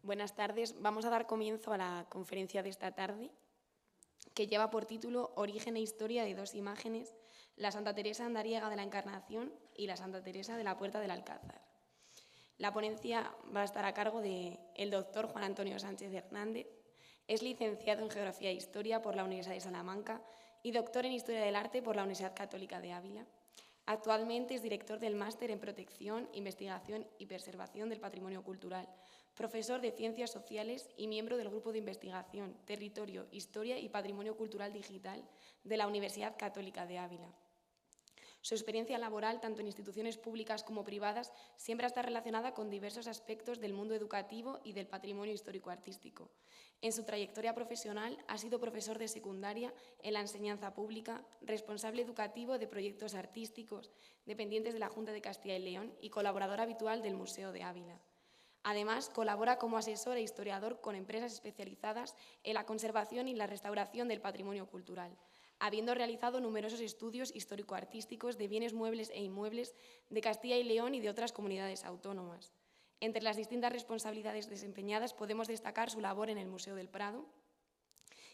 Buenas tardes. Vamos a dar comienzo a la conferencia de esta tarde, que lleva por título Origen e historia de dos imágenes, la Santa Teresa andariega de la Encarnación y la Santa Teresa de la Puerta del Alcázar. La ponencia va a estar a cargo del doctor Juan Antonio Sánchez Hernández. Es licenciado en Geografía e Historia por la Universidad de Salamanca y doctor en Historia del Arte por la Universidad Católica de Ávila. Actualmente es director del Máster en Protección, Investigación y Preservación del Patrimonio Cultural, profesor de Ciencias Sociales y miembro del Grupo de Investigación, Territorio, Historia y Patrimonio Cultural Digital de la Universidad Católica de Ávila. Su experiencia laboral, tanto en instituciones públicas como privadas, siempre está relacionada con diversos aspectos del mundo educativo y del patrimonio histórico-artístico. En su trayectoria profesional ha sido profesor de secundaria en la enseñanza pública, responsable educativo de proyectos artísticos dependientes de la Junta de Castilla y León y colaborador habitual del Museo de Ávila. Además, colabora como asesor e historiador con empresas especializadas en la conservación y la restauración del patrimonio cultural, habiendo realizado numerosos estudios histórico-artísticos de bienes muebles e inmuebles de Castilla y León y de otras comunidades autónomas. Entre las distintas responsabilidades desempeñadas podemos destacar su labor en el Museo del Prado,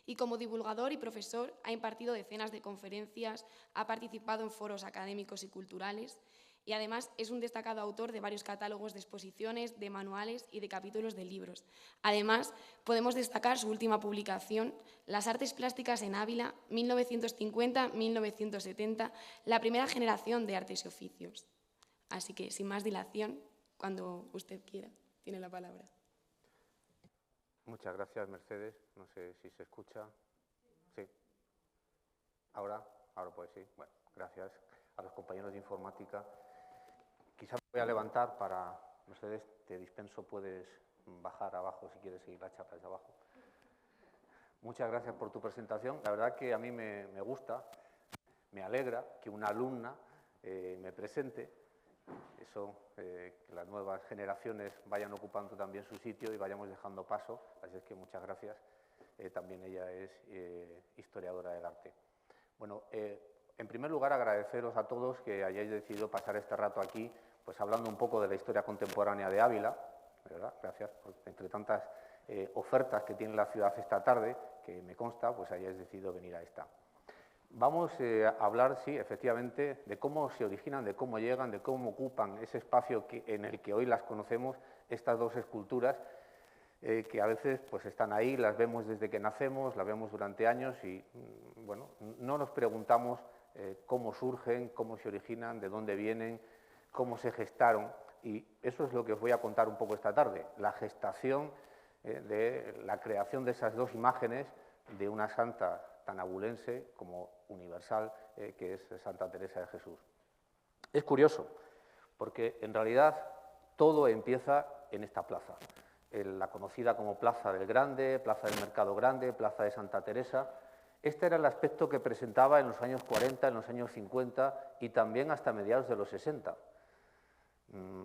y como divulgador y profesor ha impartido decenas de conferencias, ha participado en foros académicos y culturales, y además es un destacado autor de varios catálogos de exposiciones, de manuales y de capítulos de libros. Además, podemos destacar su última publicación, Las artes plásticas en Ávila, 1950-1970, la primera generación de artes y oficios. Así que, sin más dilación, cuando usted quiera, tiene la palabra. Muchas gracias, Mercedes. No sé si se escucha. Sí. Ahora pues sí. Bueno, gracias a los compañeros de informática. Quizá me voy a levantar para, Mercedes, te dispenso, puedes bajar abajo si quieres seguir la charla desde abajo. Muchas gracias por tu presentación. La verdad que a mí me gusta, me alegra que una alumna me presente. Eso, que las nuevas generaciones vayan ocupando también su sitio y vayamos dejando paso. Así es que muchas gracias. También ella es historiadora del arte. Bueno, en primer lugar, agradeceros a todos que hayáis decidido pasar este rato aquí, pues hablando un poco de la historia contemporánea de Ávila, ¿verdad? Gracias, entre tantas ofertas que tiene la ciudad esta tarde, que me consta, pues hayáis decidido venir a esta. Vamos a hablar, sí, efectivamente, de cómo se originan, de cómo llegan, de cómo ocupan ese espacio en el que hoy las conocemos, estas dos esculturas, que a veces pues están ahí, las vemos desde que nacemos, las vemos durante años y, bueno, no nos preguntamos cómo surgen, cómo se originan, de dónde vienen, cómo se gestaron, y eso es lo que os voy a contar un poco esta tarde, la gestación de la creación de esas dos imágenes de una santa tan abulense como universal, que es Santa Teresa de Jesús. Es curioso, porque en realidad todo empieza en esta plaza, la conocida como Plaza del Grande, Plaza del Mercado Grande, Plaza de Santa Teresa. Este era el aspecto que presentaba en los años 40, en los años 50 y también hasta mediados de los 60.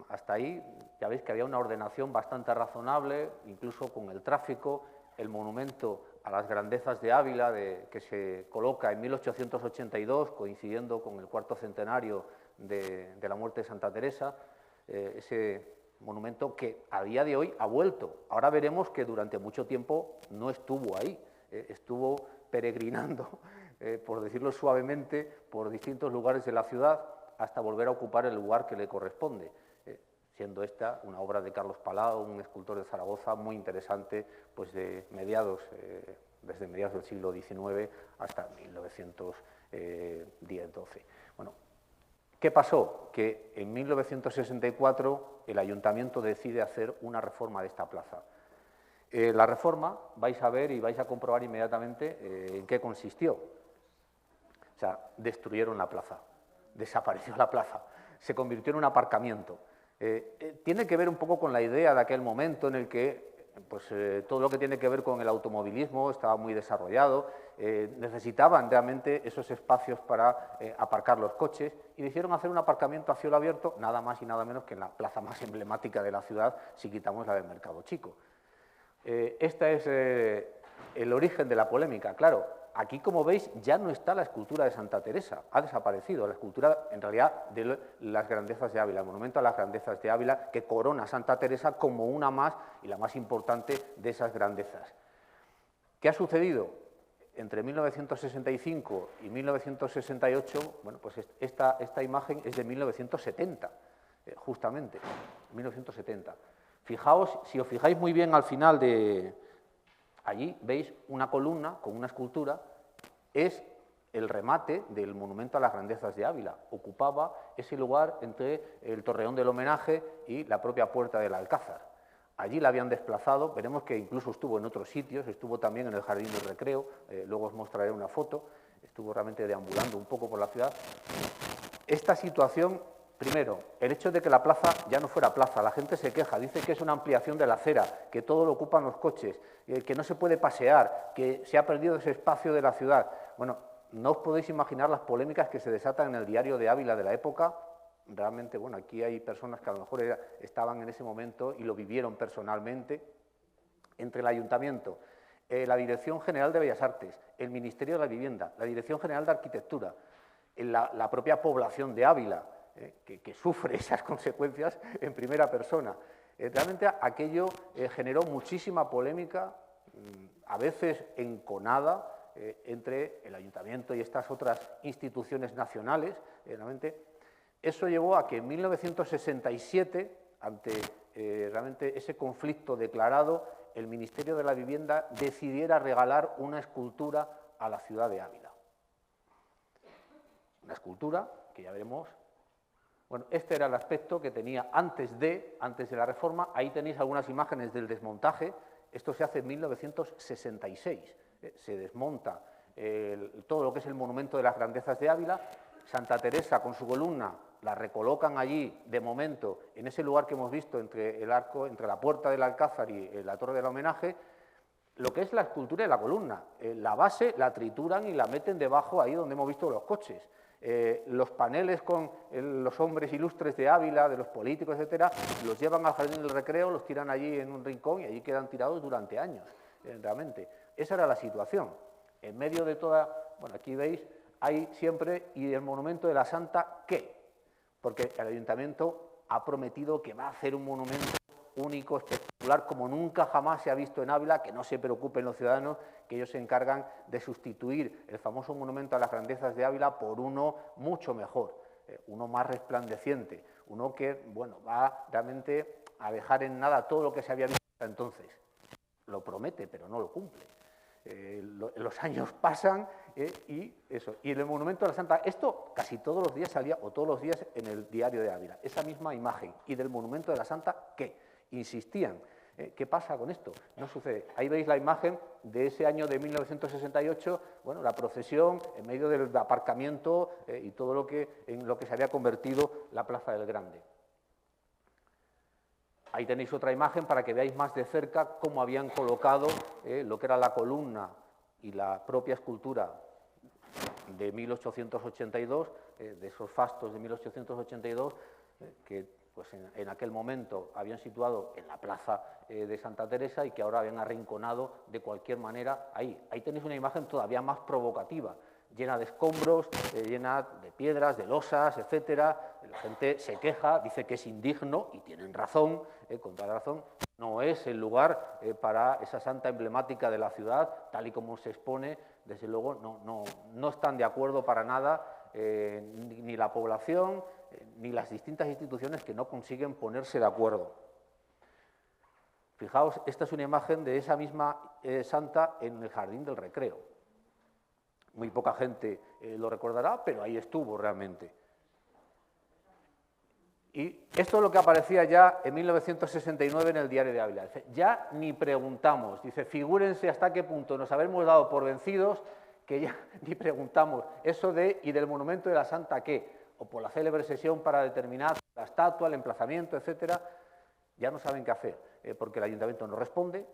Hasta ahí ya veis que había una ordenación bastante razonable, incluso con el tráfico, el monumento a las grandezas de Ávila, que se coloca en 1882, coincidiendo con el cuarto centenario de la muerte de Santa Teresa, ese monumento que a día de hoy ha vuelto. Ahora veremos que durante mucho tiempo no estuvo ahí, estuvo peregrinando, por decirlo suavemente, por distintos lugares de la ciudad, hasta volver a ocupar el lugar que le corresponde, siendo esta una obra de Carlos Palau, un escultor de Zaragoza muy interesante, pues desde mediados del siglo XIX hasta 1910-12. Bueno, ¿qué pasó? Que en 1964 el ayuntamiento decide hacer una reforma de esta plaza. La reforma, vais a ver y vais a comprobar inmediatamente en qué consistió. O sea, destruyeron la plaza, desapareció la plaza, se convirtió en un aparcamiento. Tiene que ver un poco con la idea de aquel momento en el que pues, todo lo que tiene que ver con el automovilismo estaba muy desarrollado, necesitaban realmente esos espacios para aparcar los coches y decidieron hacer un aparcamiento a cielo abierto, nada más y nada menos que en la plaza más emblemática de la ciudad, si quitamos la del Mercado Chico. Este es el origen de la polémica. Claro, Aquí, como veis, ya no está la escultura de Santa Teresa, ha desaparecido la escultura, en realidad, de las grandezas de Ávila, el monumento a las grandezas de Ávila, que corona a Santa Teresa como una más y la más importante de esas grandezas. ¿Qué ha sucedido? Entre 1965 y 1968, bueno, pues esta imagen es de 1970, justamente, 1970. Fijaos, si os fijáis muy bien al final de... Allí veis una columna con una escultura, es el remate del monumento a las grandezas de Ávila. Ocupaba ese lugar entre el torreón del homenaje y la propia puerta del Alcázar. Allí la habían desplazado, veremos que incluso estuvo en otros sitios, estuvo también en el Jardín del Recreo, luego os mostraré una foto, estuvo realmente deambulando un poco por la ciudad. Esta situación, primero, el hecho de que la plaza ya no fuera plaza, la gente se queja, dice que es una ampliación de la acera, que todo lo ocupan los coches, que no se puede pasear, que se ha perdido ese espacio de la ciudad. Bueno, no os podéis imaginar las polémicas que se desatan en el diario de Ávila de la época. Realmente, bueno, aquí hay personas que a lo mejor estaban en ese momento y lo vivieron personalmente, entre el Ayuntamiento, la Dirección General de Bellas Artes, el Ministerio de la Vivienda, la Dirección General de Arquitectura, la propia población de Ávila, que sufre esas consecuencias en primera persona. Realmente aquello generó muchísima polémica, a veces enconada, entre el Ayuntamiento y estas otras instituciones nacionales. Realmente eso llevó a que en 1967, ante realmente ese conflicto declarado, el Ministerio de la Vivienda decidiera regalar una escultura a la ciudad de Ávila. Una escultura que ya veremos. Bueno, este era el aspecto que tenía antes de la reforma. Ahí tenéis algunas imágenes del desmontaje. Esto se hace en 1966. Se desmonta todo lo que es el monumento de las grandezas de Ávila. Santa Teresa con su columna la recolocan allí, de momento, en ese lugar que hemos visto entre el arco, entre la puerta del Alcázar y la torre del homenaje, lo que es la escultura de la columna. La base la trituran y la meten debajo, ahí donde hemos visto los coches. Los paneles con los hombres ilustres de Ávila, de los políticos, etcétera, los llevan al Jardín del Recreo, los tiran allí en un rincón y allí quedan tirados durante años, realmente. Esa era la situación. En medio de toda... Bueno, aquí veis, hay siempre... ¿Y el monumento de la Santa qué? Porque el Ayuntamiento ha prometido que va a hacer un monumento único, espectacular, como nunca jamás se ha visto en Ávila, que no se preocupen los ciudadanos, que ellos se encargan de sustituir el famoso monumento a las grandezas de Ávila por uno mucho mejor, uno más resplandeciente, uno que, bueno, va realmente a dejar en nada todo lo que se había visto hasta entonces. Lo promete, pero no lo cumple. Los años pasan y eso. Y el monumento de la Santa, esto casi todos los días salía, o todos los días en el diario de Ávila, esa misma imagen. Y del monumento de la Santa, ¿qué? Insistían. ¿Qué pasa con esto? No sucede. Ahí veis la imagen de ese año de 1968, bueno, la procesión en medio del aparcamiento y todo lo que, en lo que se había convertido la Plaza del Grande. Ahí tenéis otra imagen para que veáis más de cerca cómo habían colocado lo que era la columna y la propia escultura de 1882, de esos fastos de 1882, que pues en aquel momento habían situado en la plaza de Santa Teresa y que ahora habían arrinconado de cualquier manera ahí. Ahí tenéis una imagen todavía más provocativa, llena de escombros, llena de piedras, de losas, etcétera. La gente se queja, dice que es indigno, y tienen razón, con toda razón. No es el lugar para esa santa emblemática de la ciudad, tal y como se expone. Desde luego no están de acuerdo para nada, ni la población, ni las distintas instituciones, que no consiguen ponerse de acuerdo. Fijaos, esta es una imagen de esa misma santa en el Jardín del Recreo. Muy poca gente lo recordará, pero ahí estuvo realmente. Y esto es lo que aparecía ya en 1969 en el diario de Ávila. Ya ni preguntamos. Dice, figúrense hasta qué punto nos habremos dado por vencidos, que ya ni preguntamos. Eso de, ¿y del monumento de la Santa qué? O por la célebre sesión para determinar la estatua, el emplazamiento, etcétera, ya no saben qué hacer, porque el Ayuntamiento no responde,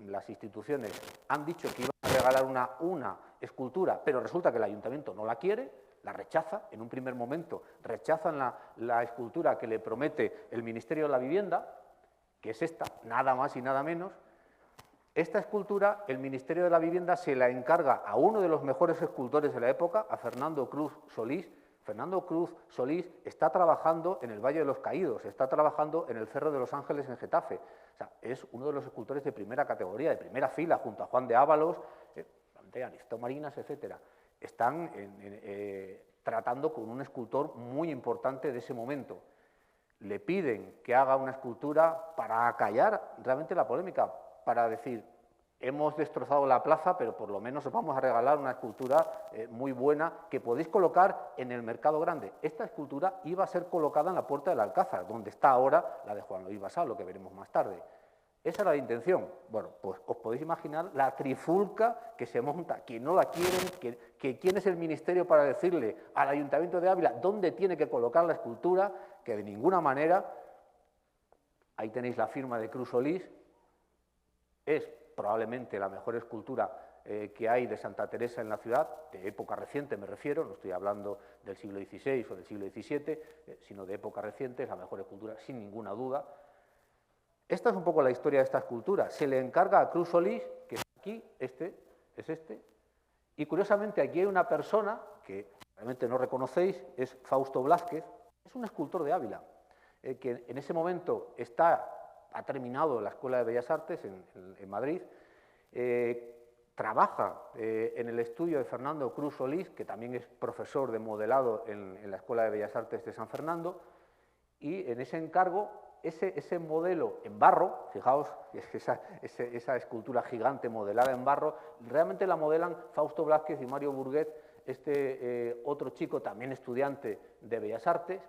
las instituciones han dicho que iban a regalar una escultura, pero resulta que el Ayuntamiento no la quiere, la rechaza, en un primer momento rechazan la escultura que le promete el Ministerio de la Vivienda, que es esta, nada más y nada menos, Esta escultura, el Ministerio de la Vivienda se la encarga a uno de los mejores escultores de la época, a Fernando Cruz Solís. Fernando Cruz Solís está trabajando en el Valle de los Caídos, está trabajando en el Cerro de los Ángeles en Getafe. O sea, es uno de los escultores de primera categoría, de primera fila, junto a Juan de Ábalos, Aniceto Marinas, etc. Están tratando con un escultor muy importante de ese momento. Le piden que haga una escultura para acallar realmente la polémica, para decir, hemos destrozado la plaza, pero por lo menos os vamos a regalar una escultura muy buena que podéis colocar en el Mercado Grande. Esta escultura iba a ser colocada en la Puerta del Alcázar, donde está ahora la de Juan Luis Basal, lo que veremos más tarde. Esa era la intención. Bueno, pues os podéis imaginar la trifulca que se monta, que no la quieren, que quién es el ministerio para decirle al Ayuntamiento de Ávila dónde tiene que colocar la escultura, que de ninguna manera. Ahí tenéis la firma de Cruz Solís. Es probablemente la mejor escultura que hay de Santa Teresa en la ciudad, de época reciente me refiero, no estoy hablando del siglo XVI o del siglo XVII, sino de época reciente, es la mejor escultura, sin ninguna duda. Esta es un poco la historia de esta escultura. Se le encarga a Cruz Solís, que es aquí, este, y curiosamente aquí hay una persona que realmente no reconocéis, es Fausto Blázquez, es un escultor de Ávila, que en ese momento ha terminado la Escuela de Bellas Artes en Madrid, trabaja en el estudio de Fernando Cruz Solís, que también es profesor de modelado en la Escuela de Bellas Artes de San Fernando, y en ese encargo, ese modelo en barro, fijaos, esa escultura gigante modelada en barro, realmente la modelan Fausto Blázquez y Mario Burguet, otro chico también estudiante de Bellas Artes,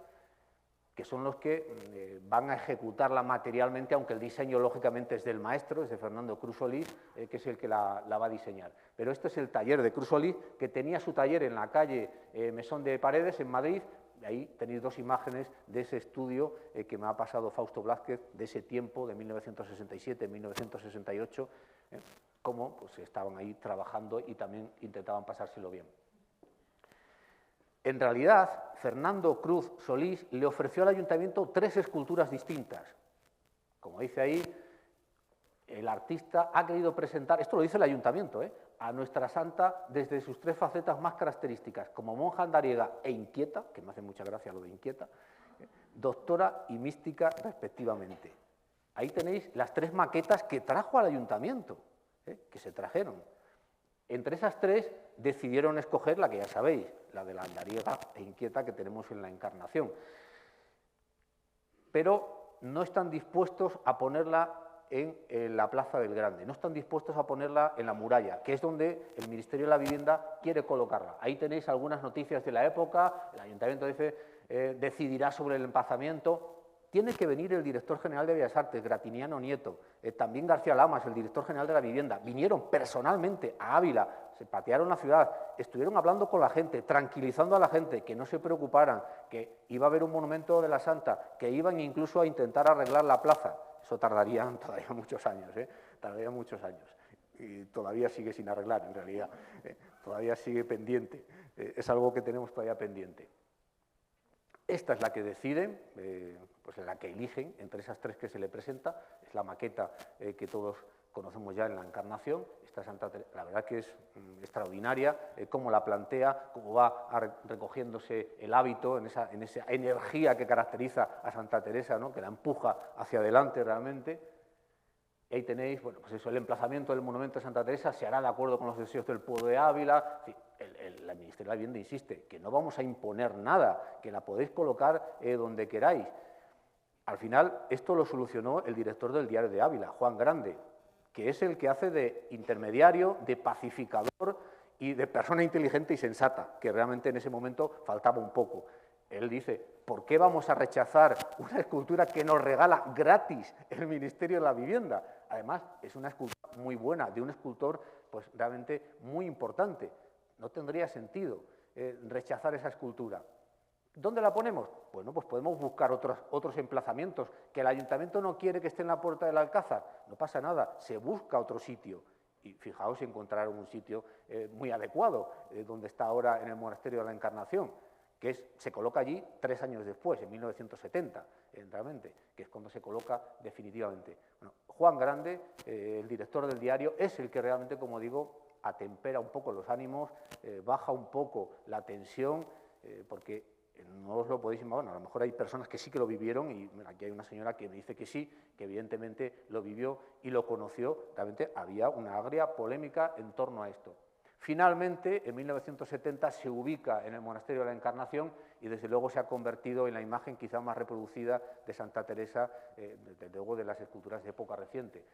que son los que van a ejecutarla materialmente, aunque el diseño lógicamente es del maestro, es de Fernando Cruz Solís, que es el que la va a diseñar. Pero este es el taller de Cruz Solís, que tenía su taller en la calle Mesón de Paredes, en Madrid. Ahí tenéis dos imágenes de ese estudio que me ha pasado Fausto Blázquez, de ese tiempo, de 1967-1968, cómo pues, estaban ahí trabajando y también intentaban pasárselo bien. En realidad, Fernando Cruz Solís le ofreció al ayuntamiento 3 esculturas distintas. Como dice ahí, el artista ha querido presentar, esto lo dice el ayuntamiento, a nuestra santa desde sus 3 facetas más características, como monja andariega e inquieta, que me hace mucha gracia lo de inquieta, doctora y mística respectivamente. Ahí tenéis las 3 maquetas que trajo al ayuntamiento, que se trajeron. Entre esas 3 decidieron escoger la que ya sabéis, la de la andariega e inquieta que tenemos en la Encarnación. Pero no están dispuestos a ponerla en la Plaza del Grande, no están dispuestos a ponerla en la muralla, que es donde el Ministerio de la Vivienda quiere colocarla. Ahí tenéis algunas noticias de la época, el Ayuntamiento dice, decidirá sobre el emplazamiento. Tiene que venir el director general de Bellas Artes, Gratiniano Nieto, también García Lamas, el director general de la Vivienda, vinieron personalmente a Ávila, se patearon la ciudad, estuvieron hablando con la gente, tranquilizando a la gente, que no se preocuparan, que iba a haber un monumento de la Santa, que iban incluso a intentar arreglar la plaza. Eso tardaría todavía muchos años, tardaría muchos años. Y todavía sigue sin arreglar, en realidad. Todavía sigue pendiente. Es algo que tenemos todavía pendiente. Esta es la que deciden, pues la que eligen entre esas 3 que se le presenta. Es la maqueta que todos conocemos ya en la Encarnación. Esta Santa Teresa, la verdad que es extraordinaria, cómo la plantea, cómo va recogiéndose el hábito en esa energía que caracteriza a Santa Teresa, ¿no? Que la empuja hacia adelante realmente. Y ahí tenéis, bueno, pues eso, el emplazamiento del monumento de Santa Teresa se hará de acuerdo con los deseos del pueblo de Ávila. El Ministerio de la Vivienda insiste que no vamos a imponer nada, que la podéis colocar donde queráis. Al final, esto lo solucionó el director del Diario de Ávila, Juan Grande, que es el que hace de intermediario, de pacificador y de persona inteligente y sensata, que realmente en ese momento faltaba un poco. Él dice, ¿por qué vamos a rechazar una escultura que nos regala gratis el Ministerio de la Vivienda? Además, es una escultura muy buena, de un escultor pues, realmente muy importante. No tendría sentido rechazar esa escultura. ¿Dónde la ponemos? Bueno, pues podemos buscar otros emplazamientos. ¿Que el ayuntamiento no quiere que esté en la Puerta del Alcázar? No pasa nada, se busca otro sitio. Y fijaos si encontraron un sitio muy adecuado, donde está ahora en el Monasterio de la Encarnación, que se coloca allí 3 años después, en 1970, realmente, que es cuando se coloca definitivamente. Bueno, Juan Grande, el director del diario, es el que realmente, como digo, atempera un poco los ánimos, baja un poco la tensión, porque no os lo podéis imaginar. Bueno, a lo mejor hay personas que sí que lo vivieron, y aquí hay una señora que me dice que sí, que evidentemente lo vivió y lo conoció. Realmente había una agria polémica en torno a esto. Finalmente, en 1970 se ubica en el Monasterio de la Encarnación y desde luego se ha convertido en la imagen quizá más reproducida de Santa Teresa, desde luego de las esculturas de época reciente.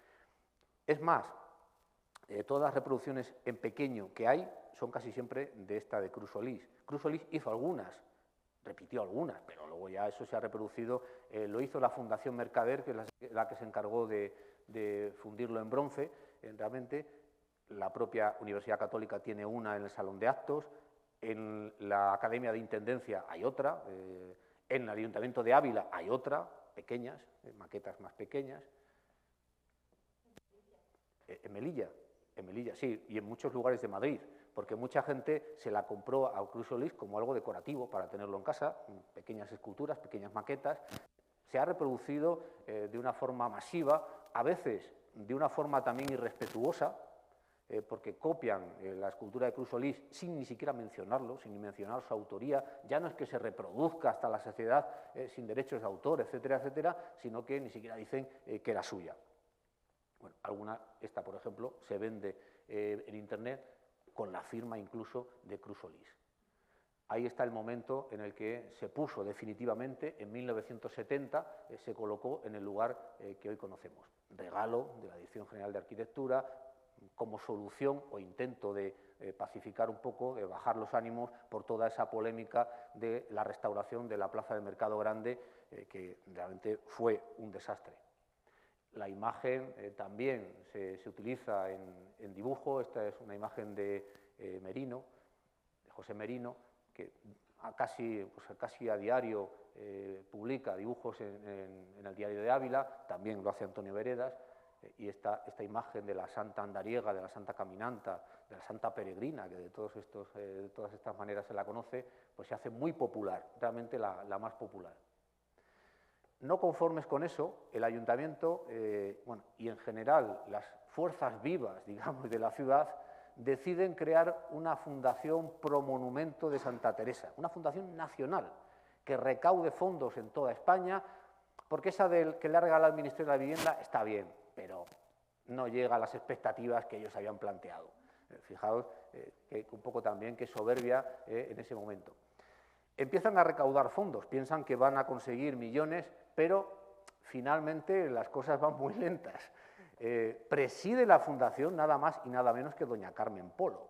Es más, todas las reproducciones en pequeño que hay son casi siempre de esta de Cruz Solís. Cruz Solís hizo algunas, repitió algunas, pero luego ya eso se ha reproducido. Lo hizo la Fundación Mercader, que es la que se encargó de fundirlo en bronce. Realmente, la propia Universidad Católica tiene una en el Salón de Actos, en la Academia de Intendencia hay otra, en el Ayuntamiento de Ávila hay otra, pequeñas, maquetas más pequeñas. En Melilla, sí, y en muchos lugares de Madrid, porque mucha gente se la compró a Cruz Solís como algo decorativo para tenerlo en casa, pequeñas esculturas, pequeñas maquetas. Se ha reproducido de una forma masiva, a veces de una forma también irrespetuosa, porque copian la escultura de Cruz Solís sin ni siquiera mencionarlo, sin ni mencionar su autoría. Ya no es que se reproduzca hasta la saciedad sin derechos de autor, etcétera, etcétera, sino que ni siquiera dicen que era suya. Bueno, esta por ejemplo, se vende en Internet con la firma incluso de Cruz Solís. Ahí está el momento en el que se puso definitivamente, en 1970, se colocó en el lugar que hoy conocemos. Regalo de la Dirección General de Arquitectura, como solución o intento de pacificar un poco, de bajar los ánimos por toda esa polémica de la restauración de la Plaza del Mercado Grande, que realmente fue un desastre. La imagen también se utiliza en dibujo. Esta es una imagen de Merino, de José Merino, que casi a diario publica dibujos en el Diario de Ávila, también lo hace Antonio Veredas, y esta imagen de la Santa Andariega, de la Santa Caminanta, de la Santa Peregrina, que de todas estas maneras se la conoce, pues se hace muy popular, realmente la más popular. No conformes con eso, el Ayuntamiento, y en general las fuerzas vivas, digamos, de la ciudad, deciden crear una fundación pro monumento de Santa Teresa, una fundación nacional que recaude fondos en toda España, porque esa del que le ha regalado el Ministerio de la Vivienda está bien, pero no llega a las expectativas que ellos habían planteado. Fijaos que un poco también que soberbia en ese momento. Empiezan a recaudar fondos, piensan que van a conseguir millones, pero finalmente las cosas van muy lentas. Preside la fundación nada más y nada menos que doña Carmen Polo,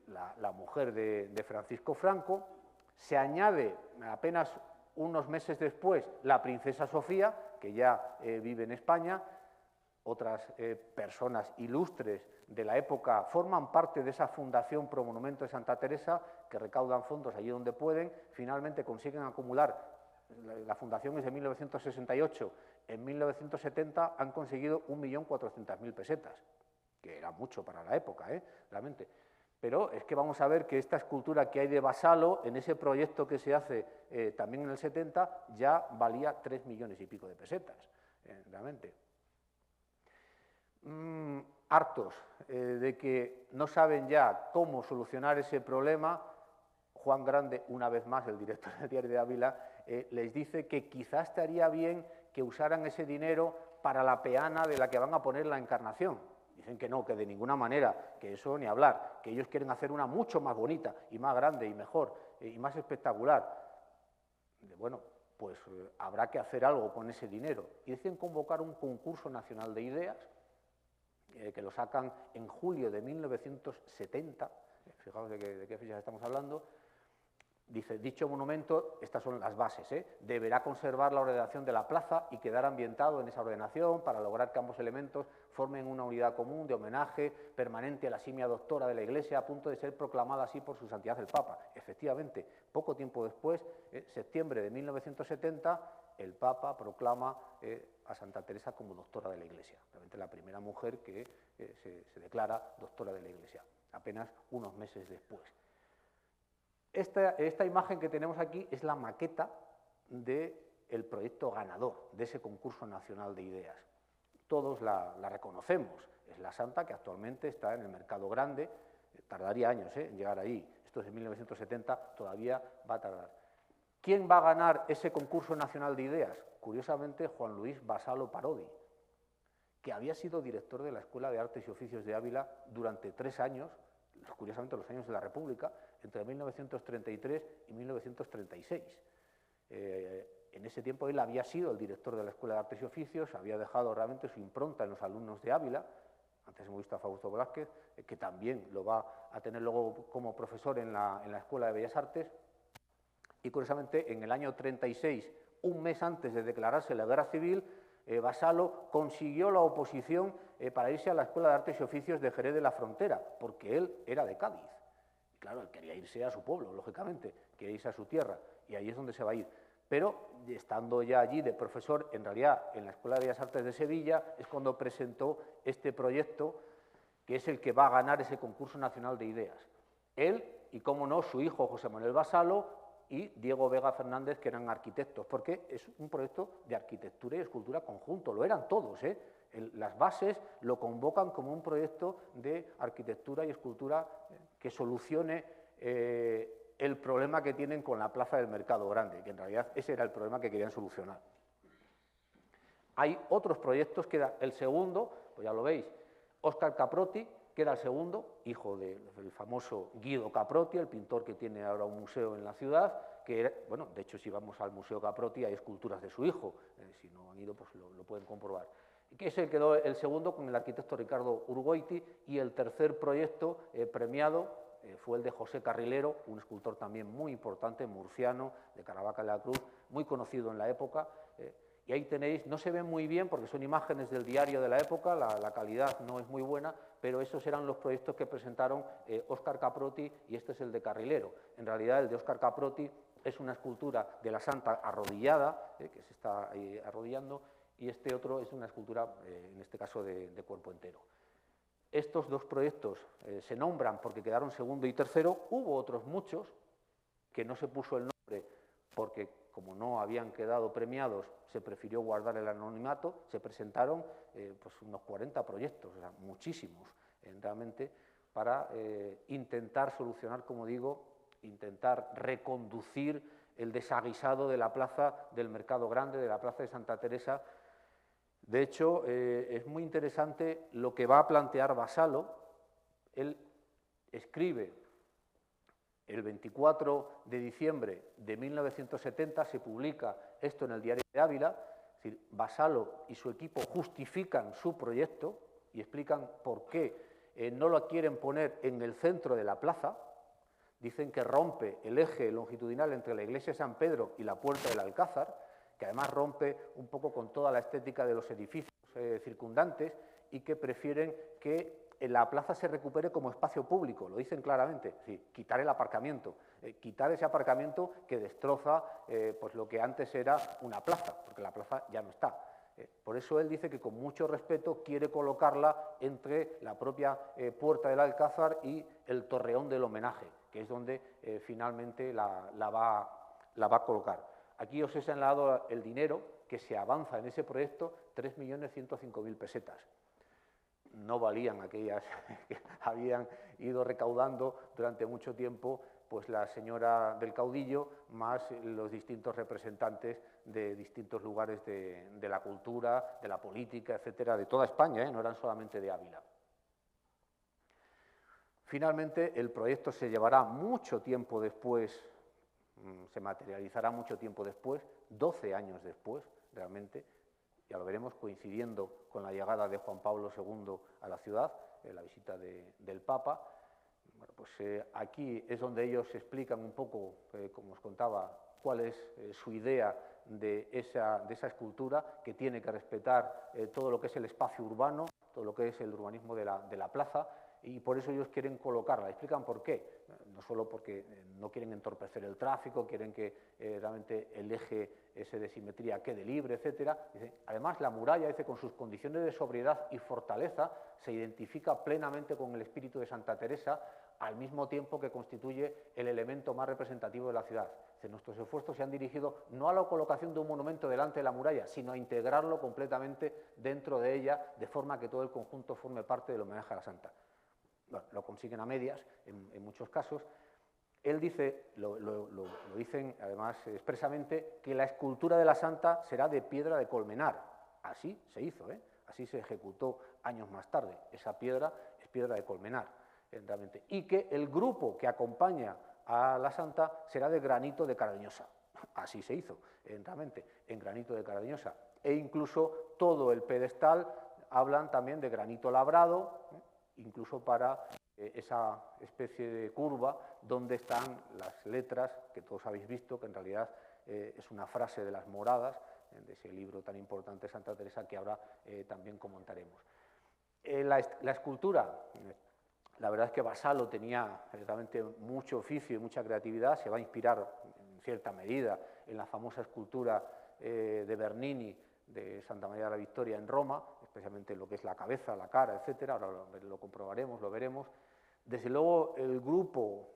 la mujer de Francisco Franco. Se añade apenas unos meses después la princesa Sofía, que ya vive en España. Otras personas ilustres de la época forman parte de esa fundación pro monumento de Santa Teresa, que recaudan fondos allí donde pueden. Finalmente consiguen acumular, la fundación es de 1968, en 1970 han conseguido 1.400.000 pesetas, que era mucho para la época, realmente. Pero es que vamos a ver que esta escultura que hay de Vasalo, en ese proyecto que se hace también en el 70, ya valía 3 millones y pico de pesetas, realmente. Hartos de que no saben ya cómo solucionar ese problema, Juan Grande, una vez más el director del Diario de Ávila, les dice que quizás estaría bien que usaran ese dinero para la peana de la que van a poner la Encarnación. Dicen que no, que de ninguna manera, que eso ni hablar, que ellos quieren hacer una mucho más bonita y más grande y mejor y más espectacular. Bueno, pues habrá que hacer algo con ese dinero. Y deciden convocar un concurso nacional de ideas, que lo sacan en julio de 1970, fijaos de qué fechas estamos hablando. Dice, dicho monumento, estas son las bases, deberá conservar la ordenación de la plaza y quedar ambientado en esa ordenación para lograr que ambos elementos formen una unidad común de homenaje permanente a la simia doctora de la Iglesia, a punto de ser proclamada así por su santidad el Papa. Efectivamente, poco tiempo después, septiembre de 1970, el Papa proclama a Santa Teresa como doctora de la Iglesia, realmente la primera mujer que se declara doctora de la Iglesia, apenas unos meses después. Esta imagen que tenemos aquí es la maqueta de el proyecto ganador de ese concurso nacional de ideas. Todos la reconocemos, es la Santa que actualmente está en el Mercado Grande, tardaría años en llegar ahí, esto es de 1970, todavía va a tardar. ¿Quién va a ganar ese concurso nacional de ideas? Curiosamente, Juan Luis Vassallo Parodi, que había sido director de la Escuela de Artes y Oficios de Ávila durante 3 años, curiosamente los años de la República, entre 1933 y 1936. En ese tiempo él había sido el director de la Escuela de Artes y Oficios, había dejado realmente su impronta en los alumnos de Ávila. Antes hemos visto a Fausto Velázquez, que también lo va a tener luego como profesor en la Escuela de Bellas Artes. Y curiosamente, en el año 36, un mes antes de declararse la guerra civil, Vassallo consiguió la oposición para irse a la Escuela de Artes y Oficios de Jerez de la Frontera, porque él era de Cádiz. Y claro, él quería irse a su pueblo, lógicamente, quería irse a su tierra, y ahí es donde se va a ir. Pero, estando ya allí de profesor, en realidad, en la Escuela de Bellas Artes de Sevilla, es cuando presentó este proyecto, que es el que va a ganar ese concurso nacional de ideas. Él, y cómo no, su hijo José Manuel Vassallo, y Diego Vega Fernández, que eran arquitectos, porque es un proyecto de arquitectura y escultura conjunto, lo eran todos, las bases lo convocan como un proyecto de arquitectura y escultura que solucione el problema que tienen con la plaza del Mercado Grande, que en realidad ese era el problema que querían solucionar. Hay otros proyectos, queda el segundo, pues ya lo veis, Óscar Caprotti, que era el segundo, hijo del famoso Guido Caprotti, el pintor que tiene ahora un museo en la ciudad, que era, bueno, de hecho si vamos al Museo Caprotti hay esculturas de su hijo, si no han ido pues lo pueden comprobar. Que ese quedó el segundo con el arquitecto Ricardo Urgoiti, y el tercer proyecto premiado fue el de José Carrilero, un escultor también muy importante, murciano, de Caravaca de la Cruz, muy conocido en la época. Y ahí tenéis, no se ven muy bien porque son imágenes del diario de la época, la calidad no es muy buena, pero esos eran los proyectos que presentaron Óscar Caprotti, y este es el de Carrilero. En realidad el de Óscar Caprotti es una escultura de la Santa arrodillada, que se está arrodillando, y este otro es una escultura, en este caso, de cuerpo entero. Estos dos proyectos se nombran porque quedaron segundo y tercero. Hubo otros muchos que no se puso el nombre porque, como no habían quedado premiados, se prefirió guardar el anonimato. Se presentaron pues unos 40 proyectos, o sea, muchísimos, realmente, para intentar solucionar, como digo, intentar reconducir el desaguisado de la plaza del Mercado Grande, de la plaza de Santa Teresa. De hecho, es muy interesante lo que va a plantear Vassallo. Él escribe el 24 de diciembre de 1970, se publica esto en el Diario de Ávila. Es decir, Vassallo y su equipo justifican su proyecto y explican por qué no lo quieren poner en el centro de la plaza. Dicen que rompe el eje longitudinal entre la iglesia de San Pedro y la puerta del Alcázar, que además rompe un poco con toda la estética de los edificios circundantes, y que prefieren que la plaza se recupere como espacio público, lo dicen claramente, sí, quitar el aparcamiento, quitar ese aparcamiento que destroza pues lo que antes era una plaza, porque la plaza ya no está. Por eso él dice que con mucho respeto quiere colocarla entre la propia puerta del Alcázar y el torreón del homenaje, que es donde finalmente la va a colocar. Aquí os he señalado el dinero que se avanza en ese proyecto, 3.105.000 pesetas. No valían aquellas que habían ido recaudando durante mucho tiempo pues la señora del caudillo, más los distintos representantes de distintos lugares de la cultura, de la política, etcétera, de toda España, no eran solamente de Ávila. Finalmente, el proyecto se llevará mucho tiempo después, se materializará mucho tiempo después, 12 años después, realmente, ya lo veremos, coincidiendo con la llegada de Juan Pablo II a la ciudad, la visita del Papa. Bueno, pues aquí es donde ellos explican un poco, como os contaba, cuál es su idea de esa escultura, que tiene que respetar todo lo que es el espacio urbano, todo lo que es el urbanismo de la plaza, y por eso ellos quieren colocarla. Explican por qué. No solo porque no quieren entorpecer el tráfico, quieren que realmente el eje ese de simetría quede libre, etcétera. Además, la muralla, dice, con sus condiciones de sobriedad y fortaleza, se identifica plenamente con el espíritu de Santa Teresa, al mismo tiempo que constituye el elemento más representativo de la ciudad. Es Nuestros esfuerzos se han dirigido no a la colocación de un monumento delante de la muralla, sino a integrarlo completamente dentro de ella, de forma que todo el conjunto forme parte del homenaje a la santa. Bueno, lo consiguen a medias, en muchos casos. Él dice, lo dicen además expresamente, que la escultura de la santa será de piedra de colmenar. Así se hizo, así se ejecutó años más tarde. Esa piedra es piedra de colmenar, realmente. Y que el grupo que acompaña a la santa será de granito de Cardeñosa. Así se hizo, realmente, en granito de Cardeñosa. E incluso todo el pedestal hablan también de granito labrado, incluso para esa especie de curva donde están las letras, que todos habéis visto, que en realidad es una frase de las moradas, de ese libro tan importante de Santa Teresa, que ahora también comentaremos. La escultura, la verdad es que Vassallo tenía realmente mucho oficio y mucha creatividad, se va a inspirar en cierta medida en la famosa escultura de Bernini de Santa María de la Victoria en Roma, especialmente lo que es la cabeza, la cara, etcétera. Ahora lo comprobaremos, lo veremos. Desde luego el grupo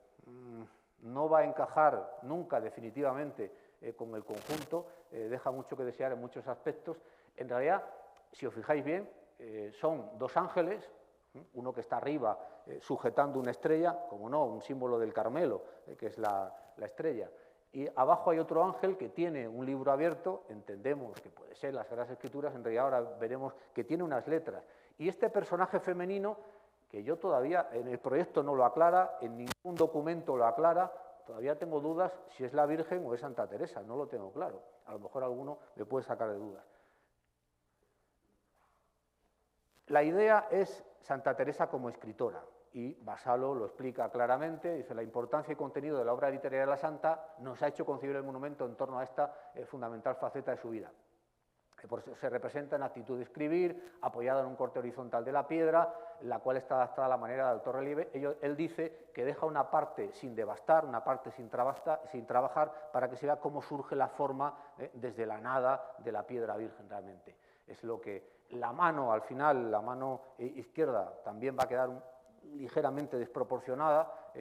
no va a encajar nunca definitivamente con el conjunto, deja mucho que desear en muchos aspectos. En realidad, si os fijáis bien, son dos ángeles, uno que está arriba sujetando una estrella, como no, un símbolo del Carmelo, que es la estrella, y abajo hay otro ángel que tiene un libro abierto, entendemos que puede ser las Sagradas Escrituras, en realidad ahora veremos que tiene unas letras. Y este personaje femenino, que yo todavía en el proyecto no lo aclara, en ningún documento lo aclara, todavía tengo dudas si es la Virgen o es Santa Teresa, no lo tengo claro. A lo mejor alguno me puede sacar de dudas. La idea es Santa Teresa como escritora, y Vassallo lo explica claramente, dice: la importancia y contenido de la obra literaria de la santa nos ha hecho concebir el monumento en torno a esta fundamental faceta de su vida. Por eso se representa en actitud de escribir, apoyada en un corte horizontal de la piedra, la cual está adaptada a la manera de alto relieve. Él dice que deja una parte sin devastar, una parte sin trabajar, para que se vea cómo surge la forma desde la nada de la piedra virgen realmente. Es lo que la mano, al final, la mano izquierda también va a quedar ligeramente desproporcionada,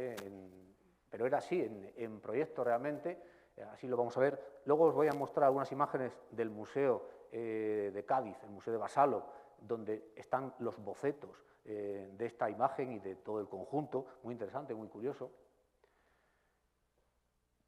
pero era así en proyecto realmente, así lo vamos a ver. Luego os voy a mostrar algunas imágenes del Museo de Cádiz, el Museo de Vassallo, donde están los bocetos de esta imagen y de todo el conjunto, muy interesante, muy curioso.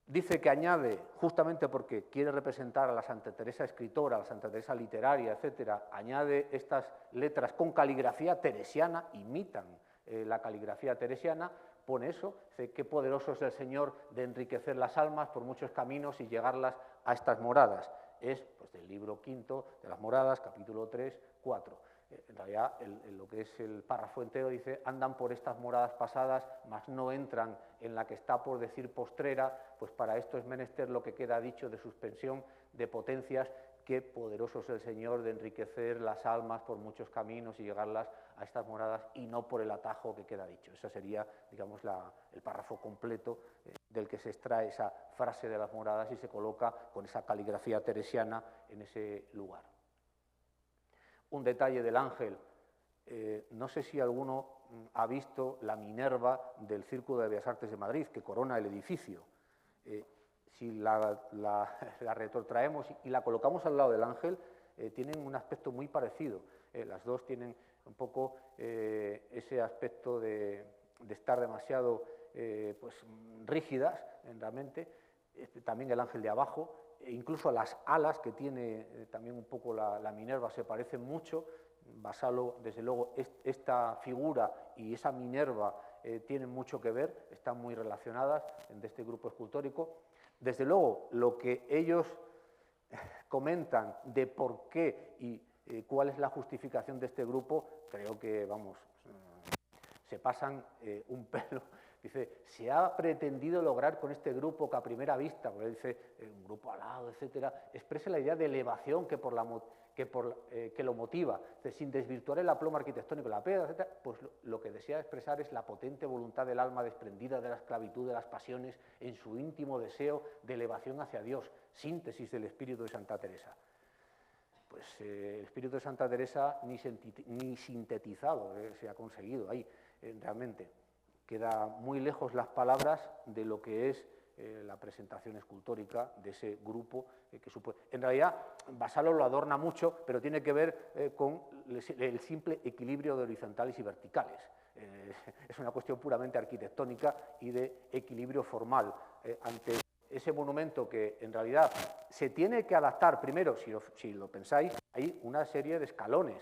Dice que añade, justamente porque quiere representar a la Santa Teresa escritora, a la Santa Teresa literaria, etcétera, añade estas letras con caligrafía teresiana, imitan la caligrafía teresiana, pone eso, dice: qué poderoso es el Señor de enriquecer las almas por muchos caminos y llegarlas a estas moradas. Es pues, del libro quinto de las moradas, capítulo 3, 4. En realidad, lo que es el párrafo entero dice: andan por estas moradas pasadas, mas no entran en la que está por decir postrera, pues para esto es menester lo que queda dicho de suspensión de potencias, qué poderoso es el Señor de enriquecer las almas por muchos caminos y llegarlas a estas moradas, y no por el atajo que queda dicho. Ese sería, digamos, el párrafo completo del que se extrae esa frase de las moradas y se coloca con esa caligrafía teresiana en ese lugar. Un detalle del ángel, no sé si alguno ha visto la Minerva del Círculo de Bellas Artes de Madrid, que corona el edificio. Si la retrotraemos y la colocamos al lado del ángel, tienen un aspecto muy parecido. Las dos tienen un poco ese aspecto de estar demasiado pues, rígidas, realmente. También el ángel de abajo, incluso las alas que tiene también un poco la Minerva se parecen mucho. Vassallo, desde luego, esta figura y esa Minerva tienen mucho que ver, están muy relacionadas de este grupo escultórico. Desde luego, lo que ellos comentan de por qué y cuál es la justificación de este grupo, creo que, vamos, se pasan un pelo. Dice: se ha pretendido lograr con este grupo que a primera vista, porque dice un grupo alado, etcétera, exprese la idea de elevación que lo motiva, sin desvirtuar el aplomo arquitectónico de la piedra, etcétera, pues lo que desea expresar es la potente voluntad del alma desprendida de la esclavitud de las pasiones en su íntimo deseo de elevación hacia Dios, síntesis del espíritu de Santa Teresa. Pues el espíritu de Santa Teresa ni sintetizado se ha conseguido ahí, realmente. Queda muy lejos las palabras de lo que es la presentación escultórica de ese grupo que supone. En realidad, Vassallo lo adorna mucho, pero tiene que ver con el simple equilibrio de horizontales y verticales. Es una cuestión puramente arquitectónica y de equilibrio formal ante ese monumento que en realidad se tiene que adaptar. Primero, si lo pensáis, hay una serie de escalones.